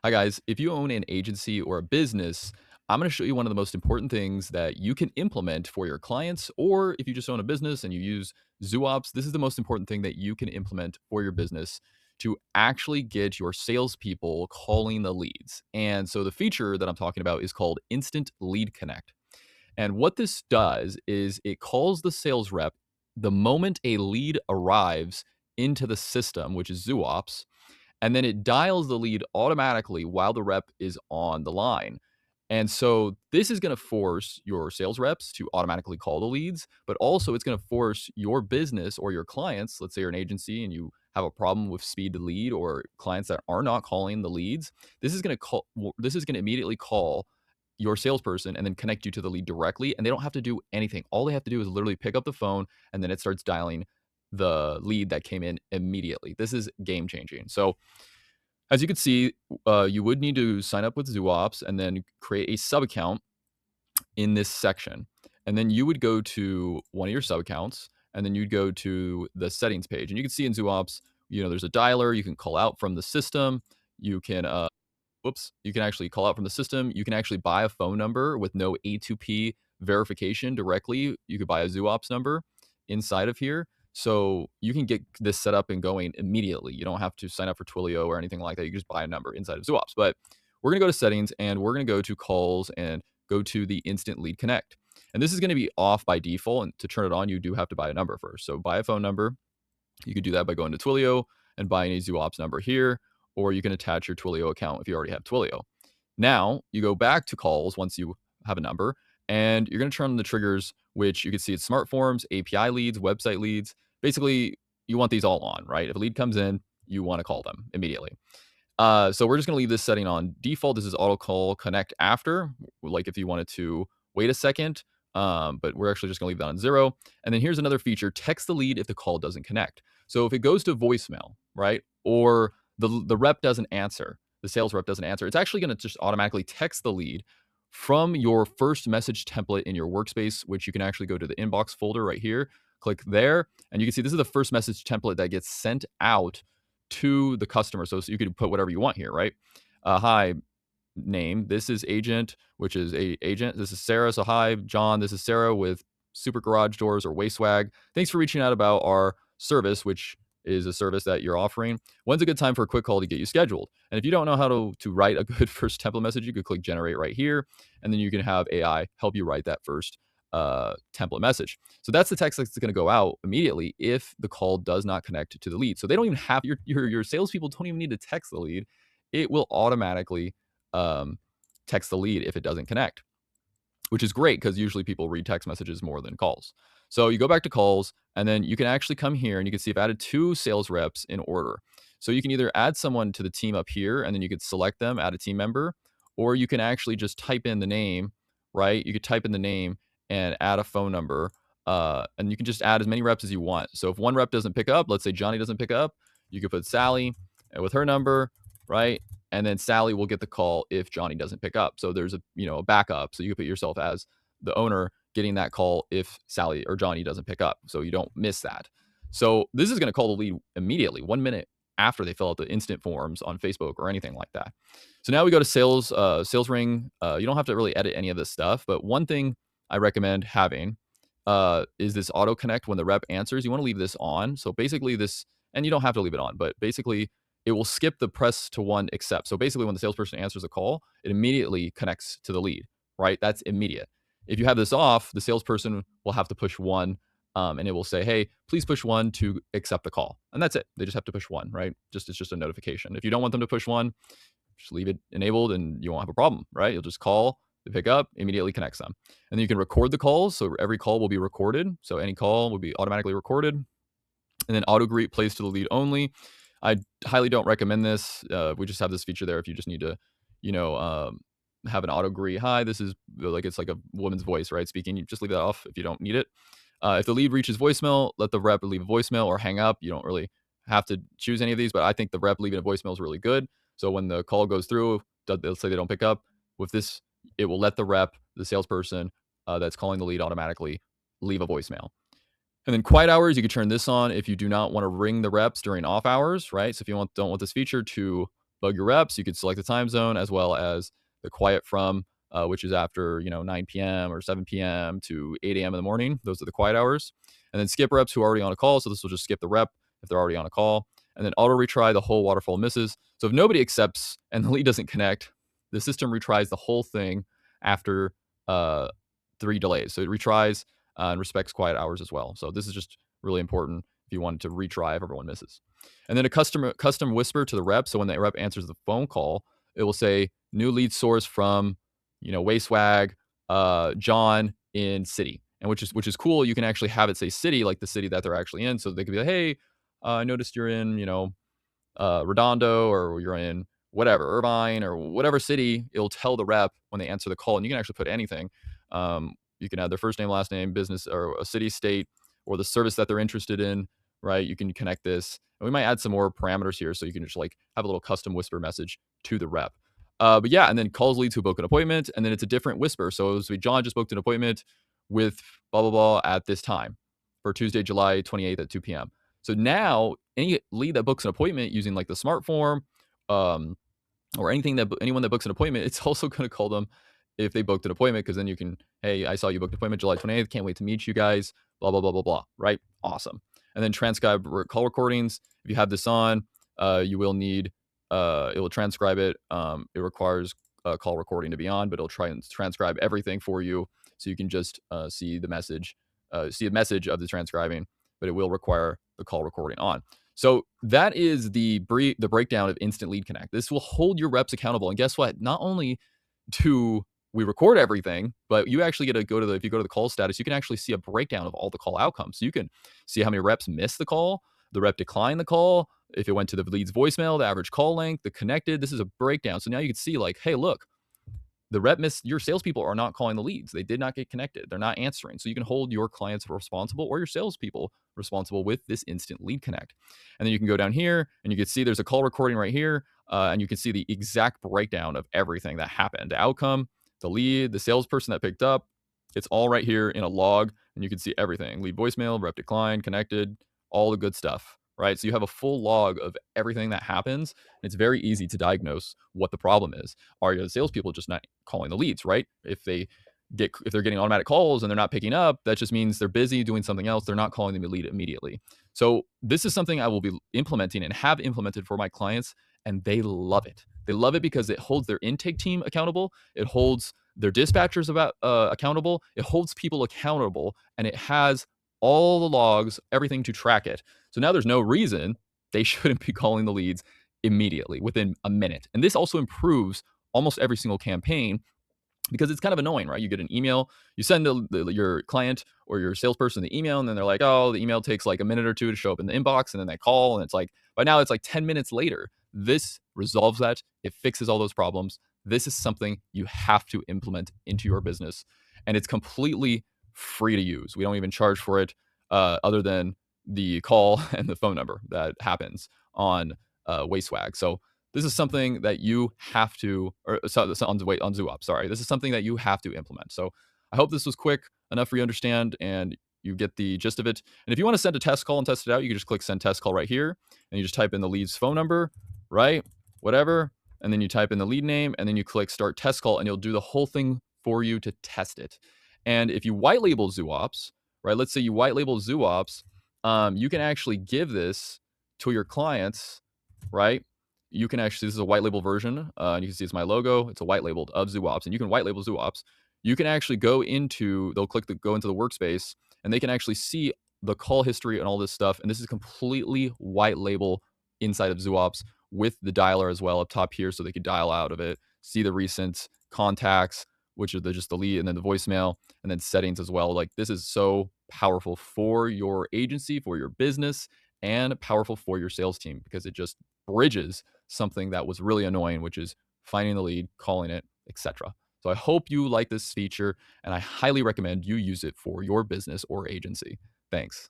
Hi, guys. If you own an agency or a business, I'm going to show you one of the most important things that you can implement for your clients. Or if you just own a business and you use Zuops, this is the most important thing that you can implement for your business to actually get your salespeople calling the leads. And so the feature that I'm talking about is called Instant Lead Connect. And what this does is it calls the sales rep the moment a lead arrives into the system, which is Zuops, and then it dials the lead automatically while the rep is on the line. And so this is going to force your sales reps to automatically call the leads, but also it's going to force your business or your clients, let's say you're an agency and you have a problem with speed to lead or clients that are not calling the leads, this is going to immediately call your salesperson and then connect you to the lead directly, and they don't have to do anything. All they have to do is literally pick up the phone and then it starts dialing the lead that came in immediately. This is game changing. So as you can see, you would need to sign up with Zuops and then create a sub account in this section. And then you would go to one of your sub accounts and then you'd go to the settings page. And you can see in Zuops, there's a dialer. You can call out from the system. You can, you can actually call out from the system. You can actually buy a phone number with no A2P verification directly. You could buy a Zuops number inside of here. So you can get this set up and going immediately. You don't have to sign up for Twilio or anything like that. You can just buy a number inside of Zuops. But we're going to go to settings and we're going to go to calls and go to the instant lead connect. And this is going to be off by default. And to turn it on, you do have to buy a number first. So buy a phone number. You could do that by going to Twilio and buying a Zuops number here, or you can attach your Twilio account if you already have Twilio. Now you go back to calls once you have a number, and you're going to turn on the triggers, which you can see it's smart forms, API leads, website leads. Basically, you want these all on, right? If a lead comes in, you want to call them immediately. So we're just going to leave this setting on default. This is auto call connect after, like if you wanted to wait a second, but we're actually just going to leave that on 0. And then here's another feature: text the lead if the call doesn't connect. So if it goes to voicemail, right, or the rep doesn't answer, the sales rep doesn't answer, it's actually going to just automatically text the lead from your first message template in your workspace, which you can actually go to the inbox folder right here, click there, and you can see this is the first message template that gets sent out to the customer. So you could put whatever you want here, right? Hi, name. This is agent, which is a agent. This is Sarah. So hi, John. This is Sarah with Super Garage Doors or Wastewag. Thanks for reaching out about our service, which is a service that you're offering. When's a good time for a quick call to get you scheduled? And if you don't know how to write a good first template message, you could click generate right here, and then you can have AI help you write that first template message. So that's the text that's going to go out immediately if the call does not connect to the lead. So they don't even have your salespeople don't even need to text the lead. It will automatically text the lead if it doesn't connect, which is great because usually people read text messages more than calls. So you go back to calls, and then you can actually come here and you can see I've added 2 sales reps in order. So you can either add someone to the team up here, and then you could select them, add a team member, or you can actually just type in the name, right? You could type in the name and add a phone number, and you can just add as many reps as you want. So if one rep doesn't pick up, let's say Johnny doesn't pick up, you could put Sally with her number, right? And then Sally will get the call if Johnny doesn't pick up. So there's a backup. So you can put yourself as the owner getting that call if Sally or Johnny doesn't pick up, so you don't miss that. So this is going to call the lead immediately, 1 minute after they fill out the instant forms on Facebook or anything like that. So now we go to sales ring. You don't have to really edit any of this stuff, but one thing I recommend having is this auto connect when the rep answers. You want to leave this on. So basically this, and you don't have to leave it on, but basically it will skip the press to 1 accept. So basically when the salesperson answers a call, it immediately connects to the lead, right? That's immediate. If you have this off, the salesperson will have to push 1, and it will say, hey, please push 1 to accept the call. And that's it. They just have to push 1, right? It's just a notification. If you don't want them to push 1, just leave it enabled and you won't have a problem, right? You'll just call, they pick up, immediately connects them. And then you can record the calls. So every call will be recorded. So any call will be automatically recorded. And then auto greet plays to the lead only. I highly don't recommend this. We just have this feature there if you just need to, have an auto greet. Hi, this is like, it's like a woman's voice, right? Speaking. You just leave that off if you don't need it. If the lead reaches voicemail, let the rep leave a voicemail or hang up. You don't really have to choose any of these, but I think the rep leaving a voicemail is really good. So when the call goes through, let's say they don't pick up, with this, it will let the rep, the salesperson that's calling the lead, automatically leave a voicemail. And then quiet hours, you can turn this on if you do not want to ring the reps during off hours, right? So if you don't want this feature to bug your reps. You could select the time zone as well as the quiet from, which is after 9 p.m. or 7 p.m. to 8 a.m. in the morning. Those are the quiet hours. And then skip reps who are already on a call. So this will just skip the rep if they're already on a call. And then auto retry the whole waterfall misses. So if nobody accepts and the lead doesn't connect, the system retries the whole thing after 3 delays. So it retries and respects quiet hours as well. So this is just really important if you wanted to retry if everyone misses. And then a custom whisper to the rep. So when the rep answers the phone call, it will say new lead source from, Wayswag, John in city, and which is cool. You can actually have it say city, like the city that they're actually in. So they could be like, hey, I noticed you're in, Redondo, or you're in whatever, Irvine, or whatever city. It'll tell the rep when they answer the call, and you can actually put anything. You can add their first name, last name, business, or a city, state, or the service that they're interested in, right? You can connect this. And we might add some more parameters here so you can just like have a little custom whisper message to the rep. But yeah, and then calls leads who book an appointment, and then it's a different whisper. So John just booked an appointment with blah, blah, blah at this time for Tuesday, July 28th at 2 p.m. So now any lead that books an appointment using like the smart form, um, or anyone that books an appointment, it's also going to call them if they booked an appointment, because then you can, hey, I saw you booked an appointment July 28th. Can't wait to meet you guys. Blah blah blah blah blah. Right? Awesome. And then transcribe call recordings. If you have this on, you will need it will transcribe it. It requires a call recording to be on, but it'll try and transcribe everything for you, so you can just see the message, see a message of the transcribing, but it will require the call recording on. So that is the breakdown of Instant Lead Connect. This will hold your reps accountable. And guess what? Not only do we record everything, but you actually get to go to if you go to the call status, you can actually see a breakdown of all the call outcomes. So you can see how many reps missed the call, the rep declined the call, if it went to the lead's voicemail, the average call length, the connected. This is a breakdown. So now you can see like, hey, look, the rep missed, your salespeople are not calling the leads. They did not get connected. They're not answering. So you can hold your clients responsible, or your salespeople responsible, with this Instant Lead Connect. And then you can go down here and you can see there's a call recording right here. And you can see the exact breakdown of everything that happened: the outcome, the lead, the salesperson that picked up. It's all right here in a log, and you can see everything: lead voicemail, rep decline, connected, all the good stuff, right? So you have a full log of everything that happens. And it's very easy to diagnose what the problem is. Are the salespeople just not calling the leads, right? If they're getting automatic calls and they're not picking up, that just means they're busy doing something else. They're not calling the lead immediately. So this is something I will be implementing and have implemented for my clients, and they love it. They love it because it holds their intake team accountable. It holds their dispatchers accountable. It holds people accountable, and it has all the logs, everything to track it. So now there's no reason they shouldn't be calling the leads immediately within a minute. And this also improves almost every single campaign, because it's kind of annoying, right? You get an email, you send your client or your salesperson the email, and then they're like, oh, the email takes like a minute or two to show up in the inbox, and then they call, and it's like, by now it's like 10 minutes later. This resolves that. It fixes all those problems. This is something you have to implement into your business, and it's completely free to use. We don't even charge for it, other than the call and the phone number that happens on Wayswag. So this is something that you have to, or on Zuops, sorry. This is something that you have to implement. So I hope this was quick enough for you to understand and you get the gist of it. And if you want to send a test call and test it out, you can just click send test call right here, and you just type in the lead's phone number, right? Whatever. And then you type in the lead name, and then you click start test call, and it'll do the whole thing for you to test it. And if you white label Zuops, right? Let's say you white label Zuops, you can actually give this to your clients, right? You can actually, this is a white label version. And you can see it's my logo. It's a white labeled of Zuops, and you can white label Zuops. You can actually go into, they'll go into the workspace, and they can actually see the call history and all this stuff. And this is completely white label inside of Zuops, with the dialer as well up top here, so they could dial out of it, see the recent contacts, which are just the lead, and then the voicemail, and then settings as well. Like, this is so powerful for your agency, for your business, and powerful for your sales team, because it just bridges something that was really annoying, which is finding the lead, calling it, etc. So I hope you like this feature, and I highly recommend you use it for your business or agency. Thanks.